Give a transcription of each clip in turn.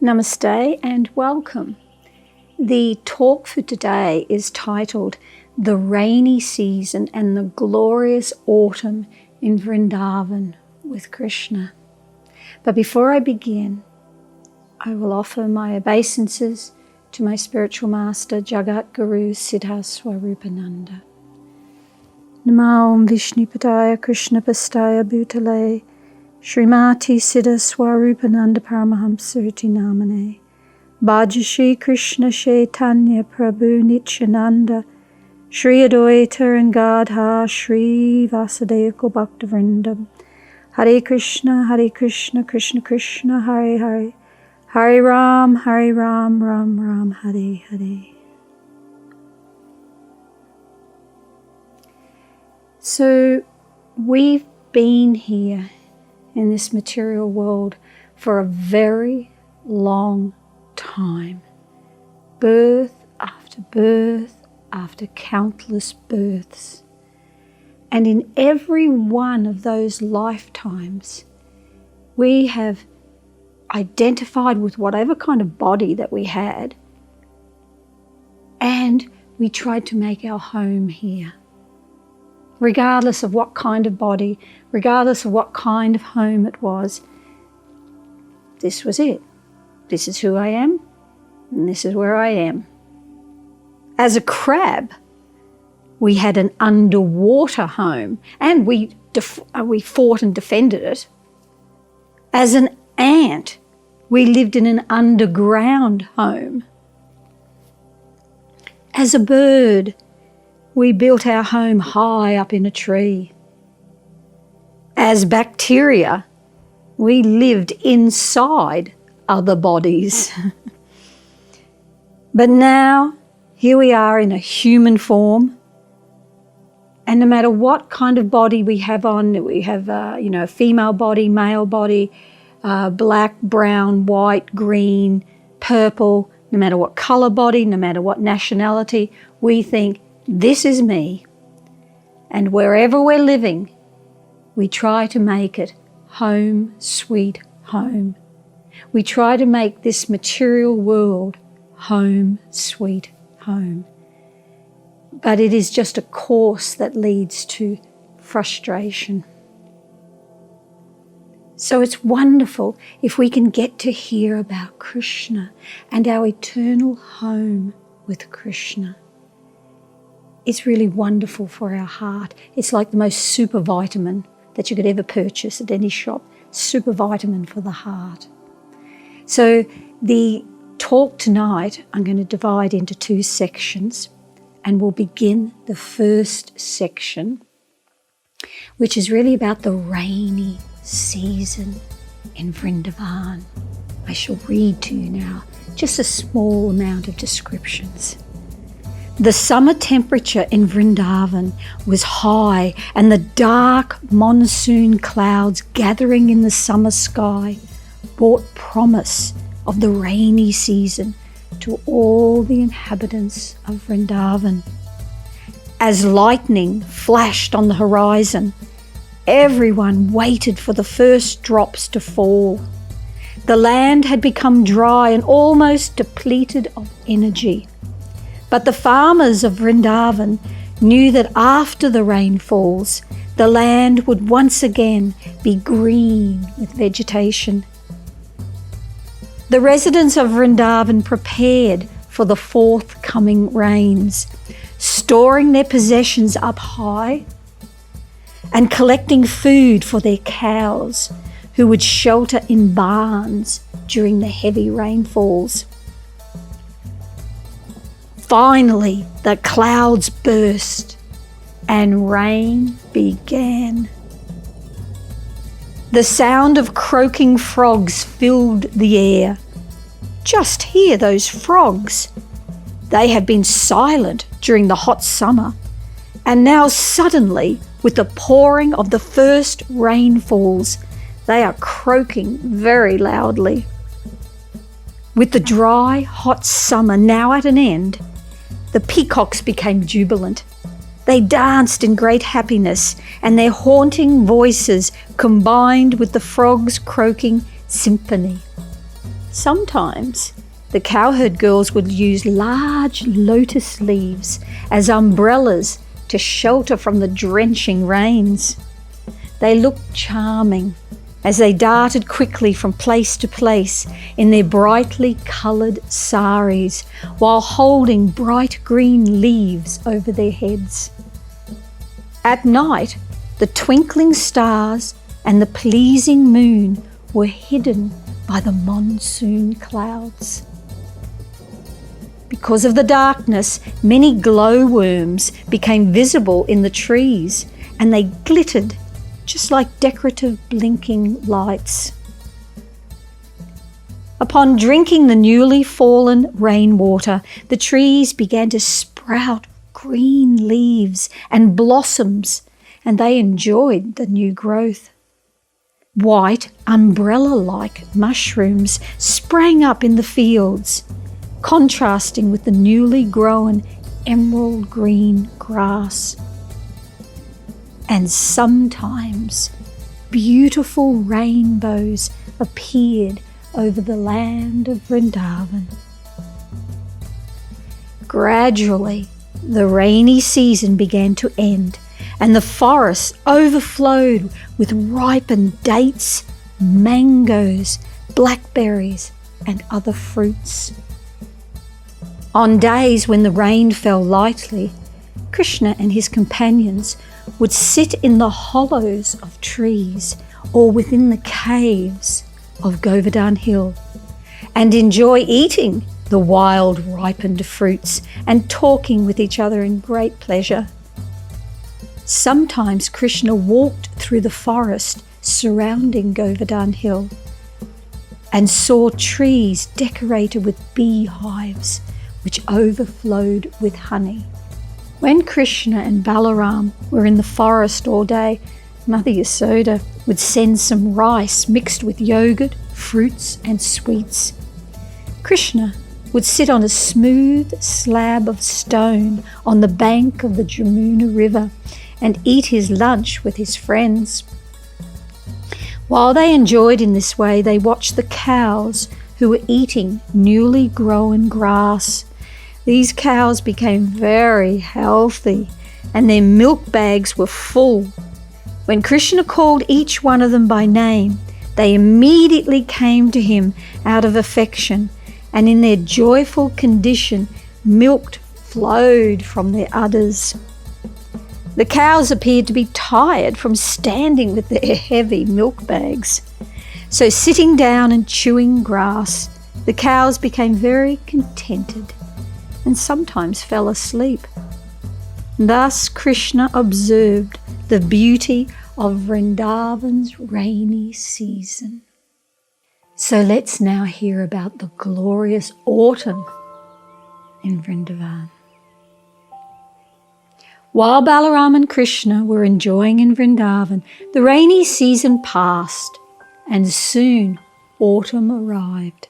Namaste and welcome. The talk for today is titled The Rainy Season and the Glorious Autumn in Vrndavan with Krishna. But before I begin, I will offer my obeisances to my spiritual master, Jagat Guru Siddha Swarupananda. Namo Om Vishnupadaya Krishna Pastaya Bhutale Srimati Siddha Swarupananda Paramahamsariti Namane Bhaja Shri Krishna Chaitanya Prabhu Nityananda Shri Adwaita and Gadha Shri Vasudeva Gopakta Vrindam Hare Krishna Krishna Krishna Hare Hare Hare Ram Ram Ram Hare Hare. So we've been here in this material world for a very long time. Birth after countless births. And in every one of those lifetimes, we have identified with whatever kind of body that we had, and we tried to make our home here. Regardless of what kind of body, regardless of what kind of home it was, this was it. This is who I am, and this is where I am. As a crab, we had an underwater home, and we fought and defended it. As an ant, we lived in an underground home. As a bird, we built our home high up in a tree. As bacteria, we lived inside other bodies. But now, here we are in a human form, and no matter what kind of body we have on, we have a female body, male body, black, brown, white, green, purple, no matter what colour body, no matter what nationality, we think, this is me. And wherever we're living, we try to make it home, sweet home. We try to make this material world home, sweet home. But it is just a course that leads to frustration. So it's wonderful if we can get to hear about Krishna and our eternal home with Krishna. It's really wonderful for our heart. It's like the most super vitamin that you could ever purchase at any shop. Super vitamin for the heart. So the talk tonight, I'm going to divide into two sections, and we'll begin the first section, which is really about the rainy season in Vrndavan. I shall read to you now just a small amount of descriptions. The summer temperature in Vrndavan was high, and the dark monsoon clouds gathering in the summer sky brought promise of the rainy season to all the inhabitants of Vrndavan. As lightning flashed on the horizon, everyone waited for the first drops to fall. The land had become dry and almost depleted of energy. But the farmers of Vrndavan knew that after the rain falls, the land would once again be green with vegetation. The residents of Vrndavan prepared for the forthcoming rains, storing their possessions up high and collecting food for their cows, who would shelter in barns during the heavy rainfalls. Finally, the clouds burst and rain began. The sound of croaking frogs filled the air. Just hear those frogs. They have been silent during the hot summer, and now suddenly, with the pouring of the first rainfalls, they are croaking very loudly. With the dry, hot summer now at an end, the peacocks became jubilant. They danced in great happiness, and their haunting voices combined with the frogs' croaking symphony. Sometimes the cowherd girls would use large lotus leaves as umbrellas to shelter from the drenching rains. They looked charming as they darted quickly from place to place in their brightly coloured saris while holding bright green leaves over their heads. At night, the twinkling stars and the pleasing moon were hidden by the monsoon clouds. Because of the darkness, many glowworms became visible in the trees, and they glittered just like decorative blinking lights. Upon drinking the newly fallen rainwater, the trees began to sprout green leaves and blossoms, and they enjoyed the new growth. White, umbrella-like mushrooms sprang up in the fields, contrasting with the newly grown emerald green grass. And sometimes beautiful rainbows appeared over the land of Vrndavan. Gradually, the rainy season began to end, and the forest overflowed with ripened dates, mangoes, blackberries, and other fruits. On days when the rain fell lightly, Krishna and his companions would sit in the hollows of trees or within the caves of Vrndavan Hill and enjoy eating the wild ripened fruits and talking with each other in great pleasure. Sometimes Krishna walked through the forest surrounding Vrndavan Hill and saw trees decorated with beehives which overflowed with honey. When Krishna and Balaram were in the forest all day, Mother Yasoda would send some rice mixed with yogurt, fruits and sweets. Krishna would sit on a smooth slab of stone on the bank of the Jamuna River and eat his lunch with his friends. While they enjoyed in this way, they watched the cows who were eating newly grown grass. These cows became very healthy and their milk bags were full. When Krishna called each one of them by name, they immediately came to him out of affection, and in their joyful condition, milk flowed from their udders. The cows appeared to be tired from standing with their heavy milk bags. So sitting down and chewing grass, the cows became very contented and sometimes fell asleep. Thus Krishna observed the beauty of Vrndavan's rainy season. So let's now hear about the glorious autumn in Vrndavan. While Balaram and Krishna were enjoying in Vrndavan, the rainy season passed and soon autumn arrived.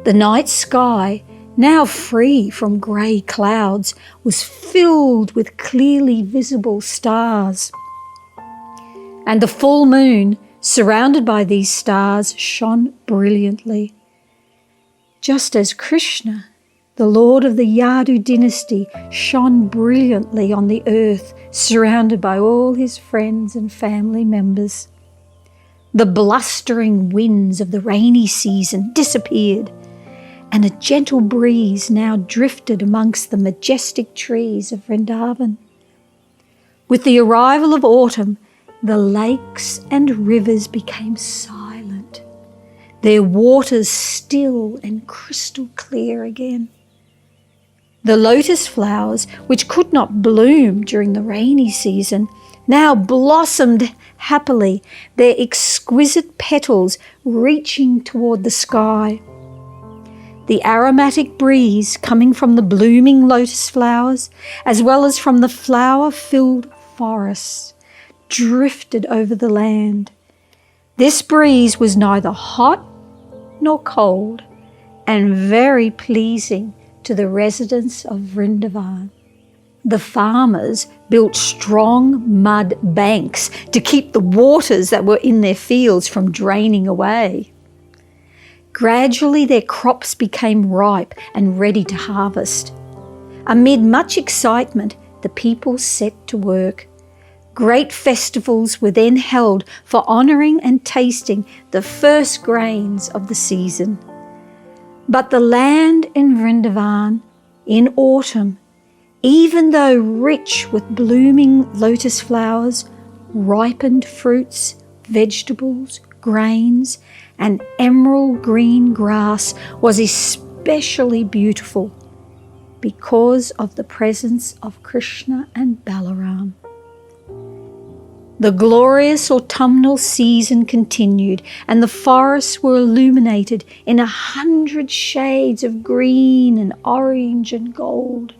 The night sky, now free from grey clouds, was filled with clearly visible stars. And the full moon, surrounded by these stars, shone brilliantly. Just as Krishna, the lord of the Yadu dynasty, shone brilliantly on the earth, surrounded by all his friends and family members. The blustering winds of the rainy season disappeared, and a gentle breeze now drifted amongst the majestic trees of Vrndavan. With the arrival of autumn, the lakes and rivers became silent, their waters still and crystal clear again. The lotus flowers, which could not bloom during the rainy season, now blossomed happily, their exquisite petals reaching toward the sky. The aromatic breeze coming from the blooming lotus flowers, as well as from the flower-filled forests, drifted over the land. This breeze was neither hot nor cold, and very pleasing to the residents of Vrndavan. The farmers built strong mud banks to keep the waters that were in their fields from draining away. Gradually their crops became ripe and ready to harvest. Amid much excitement, the people set to work. Great festivals were then held for honouring and tasting the first grains of the season. But the land in Vrndavan, in autumn, even though rich with blooming lotus flowers, ripened fruits, vegetables, grains, and emerald green grass, was especially beautiful because of the presence of Krishna and Balaram. The glorious autumnal season continued, and the forests were illuminated in 100 shades of green and orange and gold.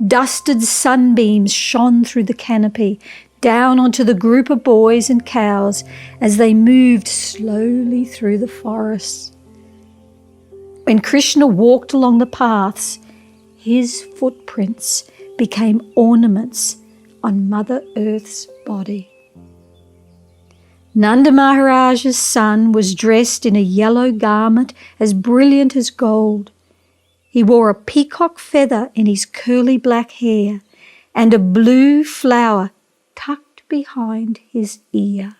Dusted sunbeams shone through the canopy, down onto the group of boys and cows as they moved slowly through the forests. When Krishna walked along the paths, his footprints became ornaments on Mother Earth's body. Nanda Maharaj's son was dressed in a yellow garment as brilliant as gold. He wore a peacock feather in his curly black hair and a blue flower tucked behind his ear.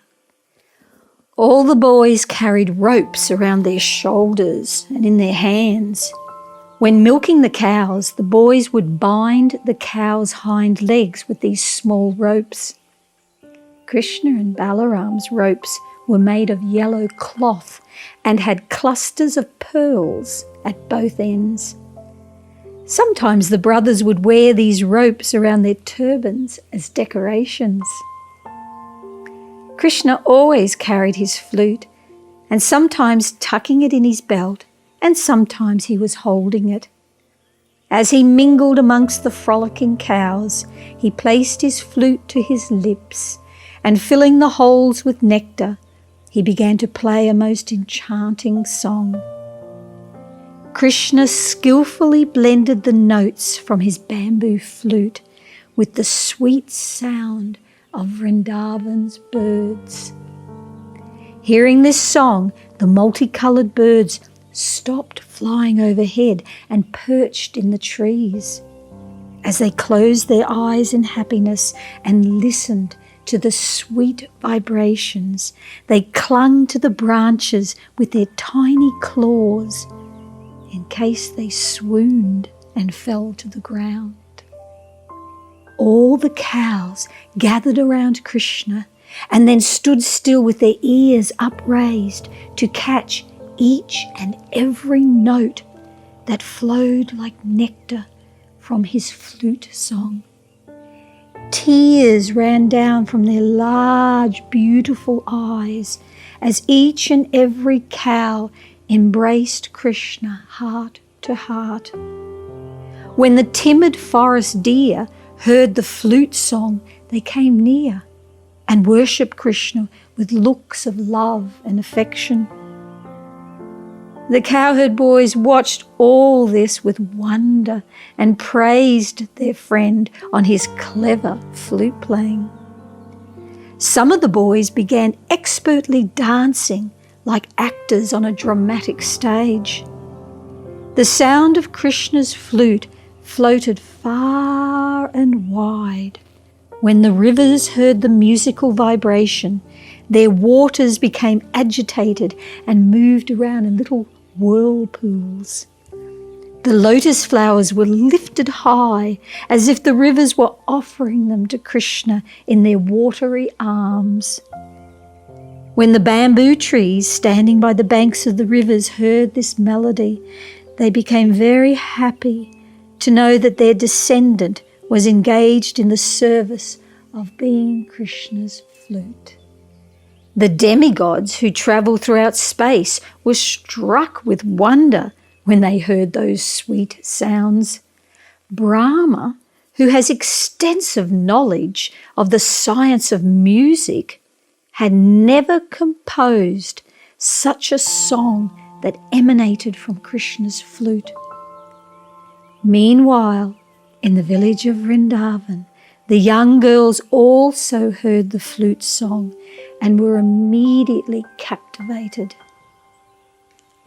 All the boys carried ropes around their shoulders and in their hands. When milking the cows, the boys would bind the cows' hind legs with these small ropes. Krishna and Balaram's ropes were made of yellow cloth and had clusters of pearls at both ends. Sometimes the brothers would wear these ropes around their turbans as decorations. Krishna always carried his flute, and sometimes tucking it in his belt, and sometimes he was holding it. As he mingled amongst the frolicking cows, he placed his flute to his lips, and filling the holes with nectar, he began to play a most enchanting song. Krishna skillfully blended the notes from his bamboo flute with the sweet sound of Vrndavan's birds. Hearing this song, the multicoloured birds stopped flying overhead and perched in the trees. As they closed their eyes in happiness and listened to the sweet vibrations, they clung to the branches with their tiny claws in case they swooned and fell to the ground. All the cows gathered around Krishna and then stood still with their ears upraised to catch each and every note that flowed like nectar from his flute song. Tears ran down from their large, beautiful eyes as each and every cow embraced Krishna heart to heart. When the timid forest deer heard the flute song, they came near and worshipped Krishna with looks of love and affection. The cowherd boys watched all this with wonder and praised their friend on his clever flute playing. Some of the boys began expertly dancing like actors on a dramatic stage. The sound of Krishna's flute floated far and wide. When the rivers heard the musical vibration, their waters became agitated and moved around in little whirlpools. The lotus flowers were lifted high as if the rivers were offering them to Krishna in their watery arms. When the bamboo trees standing by the banks of the rivers heard this melody, they became very happy to know that their descendant was engaged in the service of being Krishna's flute. The demigods who travel throughout space were struck with wonder when they heard those sweet sounds. Brahma, who has extensive knowledge of the science of music, had never composed such a song that emanated from Krishna's flute. Meanwhile, in the village of Vrndavan, the young girls also heard the flute song and were immediately captivated.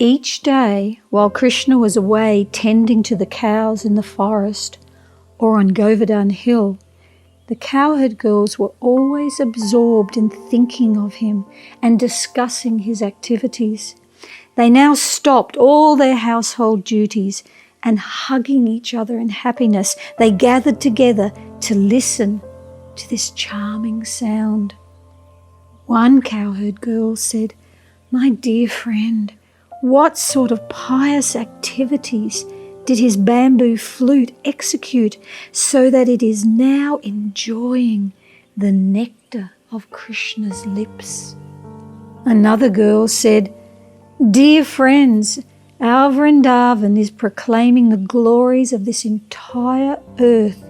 Each day, while Krishna was away tending to the cows in the forest or on Govardhan Hill, the cowherd girls were always absorbed in thinking of him and discussing his activities. They now stopped all their household duties and, hugging each other in happiness, they gathered together to listen to this charming sound. One cowherd girl said, "My dear friend, what sort of pious activities did his bamboo flute execute so that it is now enjoying the nectar of Krishna's lips?" Another girl said, "Dear friends, our Vrndavan is proclaiming the glories of this entire earth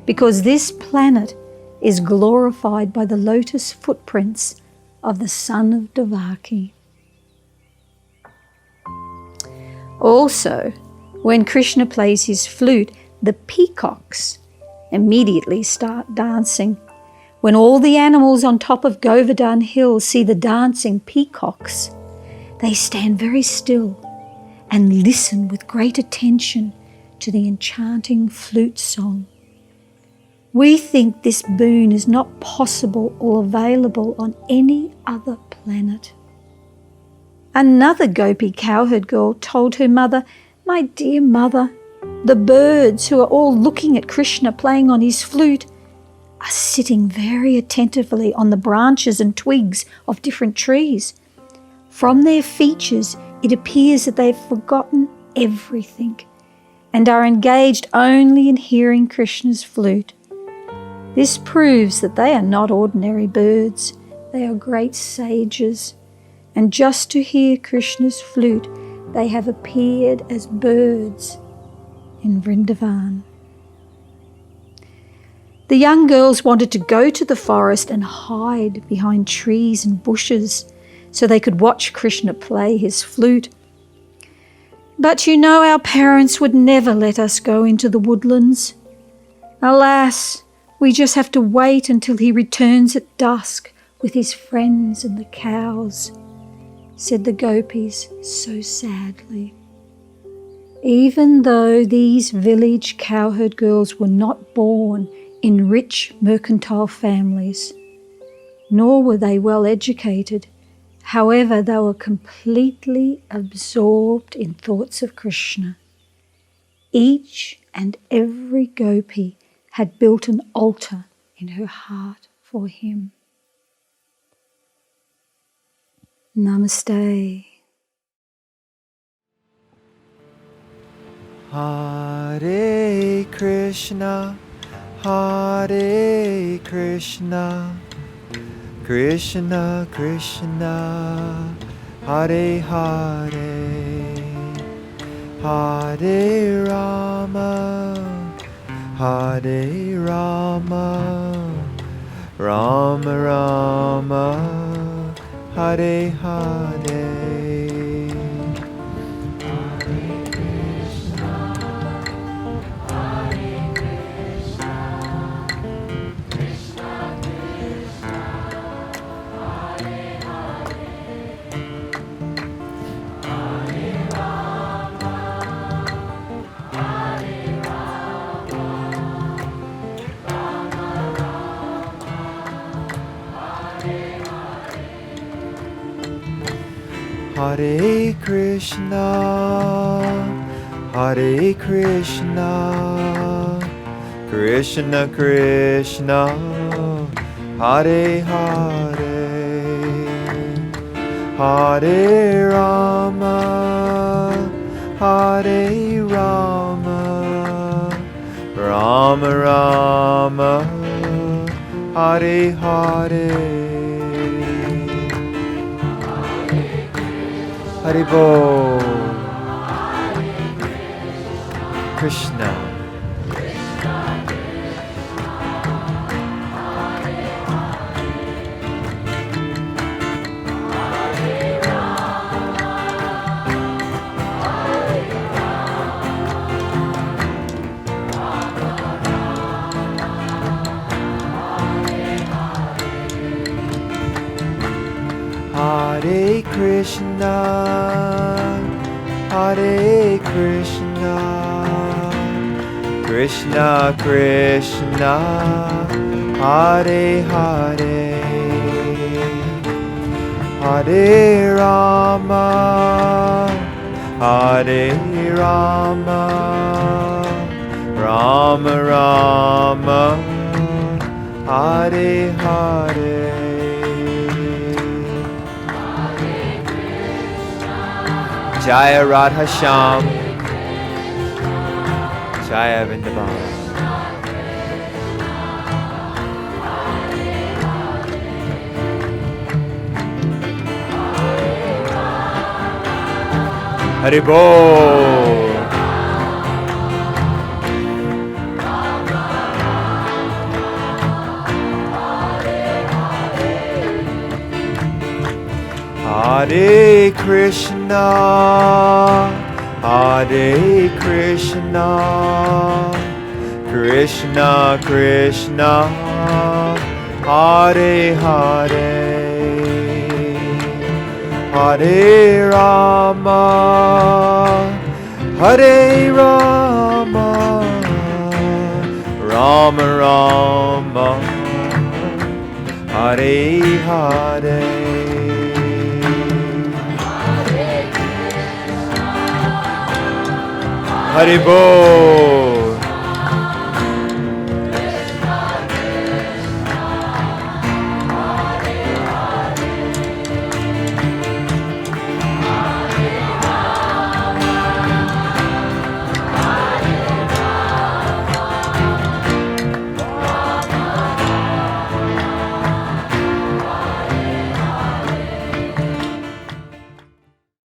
because this planet is glorified by the lotus footprints of the son of Devaki." Also, when Krishna plays his flute, the peacocks immediately start dancing. When all the animals on top of Govardhan Hill see the dancing peacocks, they stand very still and listen with great attention to the enchanting flute song. We think this boon is not possible or available on any other planet. Another gopi cowherd girl told her mother, "My dear mother, the birds who are all looking at Krishna playing on his flute are sitting very attentively on the branches and twigs of different trees. From their features, it appears that they've forgotten everything and are engaged only in hearing Krishna's flute. This proves that they are not ordinary birds. They are great sages. And just to hear Krishna's flute, they have appeared as birds in Vrndavan." The young girls wanted to go to the forest and hide behind trees and bushes so they could watch Krishna play his flute. "But you know our parents would never let us go into the woodlands. Alas, we just have to wait until he returns at dusk with his friends and the cows," said the gopis so sadly. Even though these village cowherd girls were not born in rich mercantile families, nor were they well educated, however, they were completely absorbed in thoughts of Krishna. Each and every gopi had built an altar in her heart for him. Namaste. Hare Krishna, Hare Krishna, Krishna Krishna, Hare Hare, Hare Rama, Hare Rama, Rama Rama, Hare Hare. Hare Krishna, Hare Krishna, Krishna Krishna, Hare Hare, Hare Rama, Hare Rama, Rama Rama, Hare Hare. Haribol, Krishna. Hare Krishna, Krishna, Krishna Krishna, Hare Hare, Hare Rama, Hare Rama, Rama Rama, Hare Hare. Jaya Radha Shyam, Jaya Vrndavan. Hari Bol. Hare Krishna, Hare Krishna, Krishna Krishna, Hare Hare, Hare Rama, Hare Rama, Rama Rama, Hare Hare. Hari Bol.